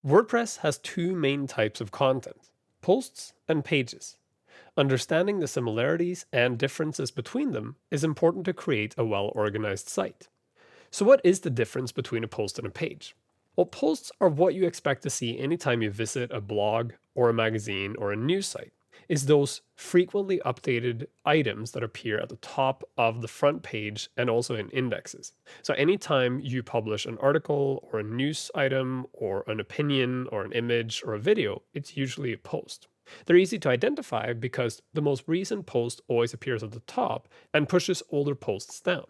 WordPress has two main types of content: posts and pages. Understanding the similarities and differences between them is important to create a well-organized site. So what is the difference between a post and a page? Well, posts are what you expect to see anytime you visit a blog or a magazine or a news site. Is those frequently updated items that appear at the top of the front page and also in indexes. So anytime you publish an article or a news item or an opinion or an image or a video, it's usually a post. They're easy to identify because the most recent post always appears at the top and pushes older posts down.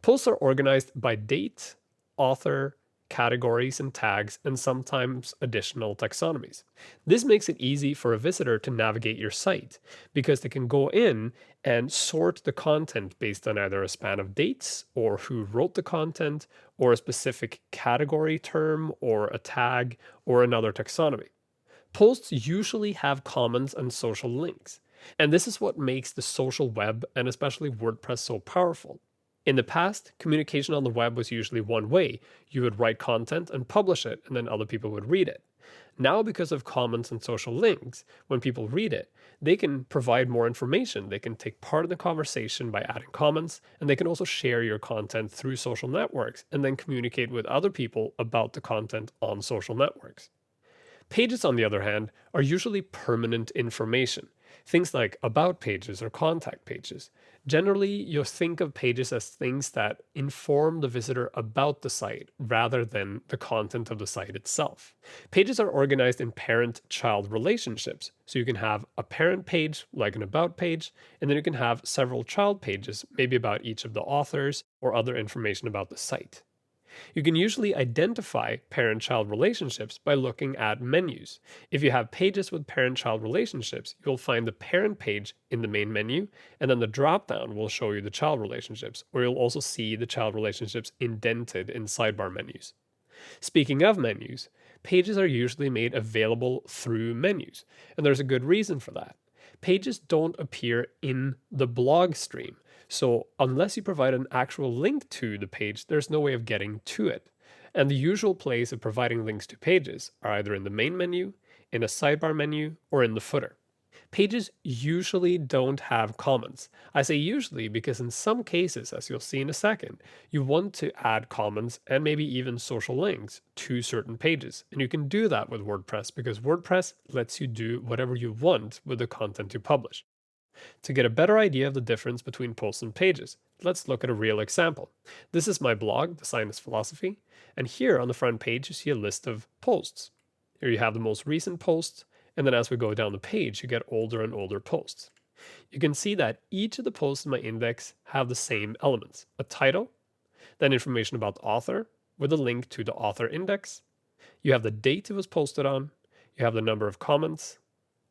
Posts are organized by date, author, categories and tags, and sometimes additional taxonomies. This makes it easy for a visitor to navigate your site because they can go in and sort the content based on either a span of dates or who wrote the content or a specific category term or a tag or another taxonomy. Posts usually have comments and social links, and this is what makes the social web and especially WordPress so powerful. In the past, communication on the web was usually one way. You would write content and publish it, and then other people would read it. Now, because of comments and social links, when people read it, they can provide more information. They can take part in the conversation by adding comments, and they can also share your content through social networks and then communicate with other people about the content on social networks. Pages, on the other hand, are usually permanent information. Things like about pages or contact pages. Generally, you'll think of pages as things that inform the visitor about the site rather than the content of the site itself. Pages are organized in parent-child relationships. So you can have a parent page, like an about page, and then you can have several child pages, maybe about each of the authors or other information about the site. You can usually identify parent-child relationships by looking at menus. If you have pages with parent-child relationships, you'll find the parent page in the main menu, and then the drop-down will show you the child relationships, or you'll also see the child relationships indented in sidebar menus. Speaking of menus, pages are usually made available through menus, and there's a good reason for that. Pages don't appear in the blog stream, so unless you provide an actual link to the page, there's no way of getting to it. And the usual place of providing links to pages are either in the main menu, in a sidebar menu, or in the footer. Pages usually don't have comments. I say usually because in some cases, as you'll see in a second, you want to add comments and maybe even social links to certain pages. And you can do that with WordPress because WordPress lets you do whatever you want with the content you publish. To get a better idea of the difference between posts and pages, let's look at a real example. This is my blog, The Science Philosophy, and here on the front page you see a list of posts. Here you have the most recent posts, and then as we go down the page, you get older and older posts. You can see that each of the posts in my index have the same elements: a title, then information about the author with a link to the author index. You have the date it was posted on, you have the number of comments,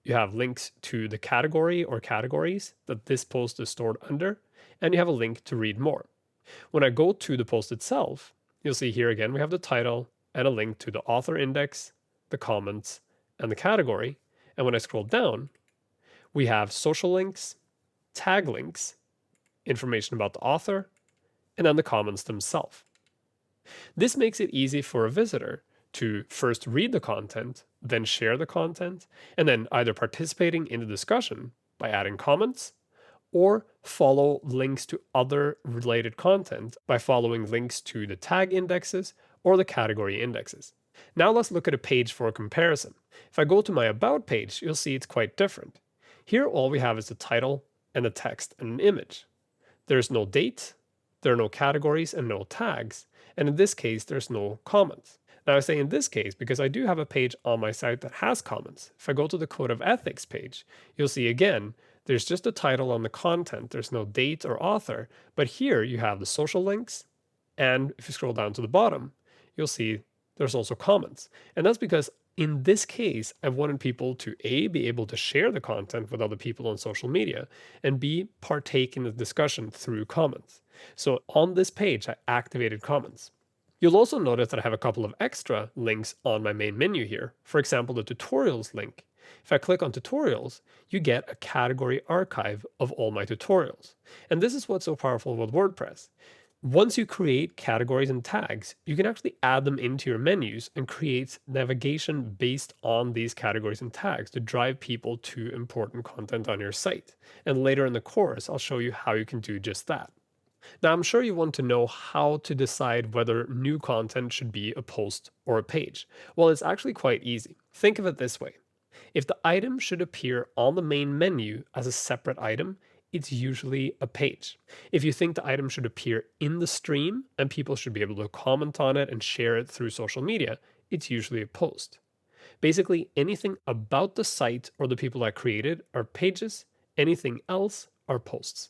you have links to the category or categories that this post is stored under, and you have a link to read more. When I go to the post itself, you'll see here again we have the title and a link to the author index, the comments, and the category. And when I scroll down, we have social links, tag links, information about the author, and then the comments themselves. This makes it easy for a visitor to first read the content, then share the content, and then either participating in the discussion by adding comments, or follow links to other related content by following links to the tag indexes or the category indexes. Now let's look at a page for a comparison. If I go to my About page, you'll see it's quite different. Here all we have is the title and the text and an image. There's no date, there are no categories and no tags, and in this case there's no comments. Now I say in this case because I do have a page on my site that has comments. If I go to the Code of Ethics page, you'll see again, there's just a title on the content, there's no date or author, but here you have the social links, and if you scroll down to the bottom, you'll see there's also comments. And that's because in this case, I wanted people to A, be able to share the content with other people on social media, and B, partake in the discussion through comments. So on this page, I activated comments. You'll also notice that I have a couple of extra links on my main menu here. For example, the tutorials link. If I click on tutorials, you get a category archive of all my tutorials. And this is what's so powerful with WordPress. Once you create categories and tags, you can actually add them into your menus and create navigation based on these categories and tags to drive people to important content on your site. And later in the course, I'll show you how you can do just that. Now, I'm sure you want to know how to decide whether new content should be a post or a page. Well, it's actually quite easy. Think of it this way. If the item should appear on the main menu as a separate item, it's usually a page. If you think the item should appear in the stream and people should be able to comment on it and share it through social media, it's usually a post. Basically, anything about the site or the people that create it are pages, anything else are posts.